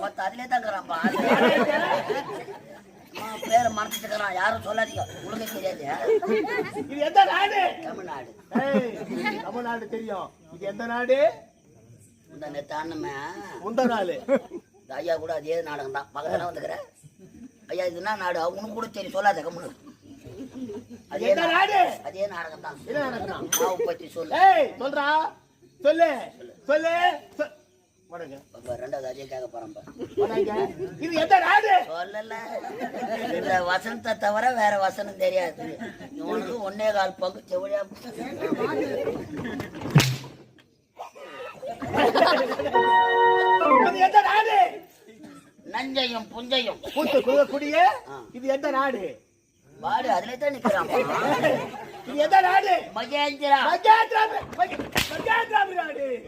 மொத்தம் அதுலயே தான் இருக்கிறான்ப்பா. பேரை மறைச்சிட்டு யாரும் சொல்லாதீங்க, உங்களுக்கு தெரியாது. இது எந்த நாடு? தமிழ்நாடு. தமிழ்நாடு தெரியும். இது எந்த நாடு? இந்த நெத்தானுமே முந்த நாள் ஐயா கூட அதே நாடகம் தான் பக்கத்துல வந்துக்கிறேன். ஐயா இதுனா நாடு அவனுக்கு கூட தெரியும், சொல்லாத கம்முனு. அதே நாடு, அதே நாடகம் தான். என்ன நடக்குறான் மாவு பத்தி சொல்லு. சொல்றா, சொல்லு சொல்லு. ரெண்டாவது அதே கேட்க போறேன். இது எந்த நாடு? சொல்லல, இந்த வசனத்தை தவிர வேற வசனம் தெரியாது. இவனுக்கு 1.25 பங்கு செவடியா. எந்த நாடு? நஞ்சையும் புஞ்சையும் கூட்டு குடிய. இது எந்த நாடு? பாடு அதுல தான் நிக்கிறான். இது எந்த நாடு? மகேந்திரா. மகேந்திரா நாடு.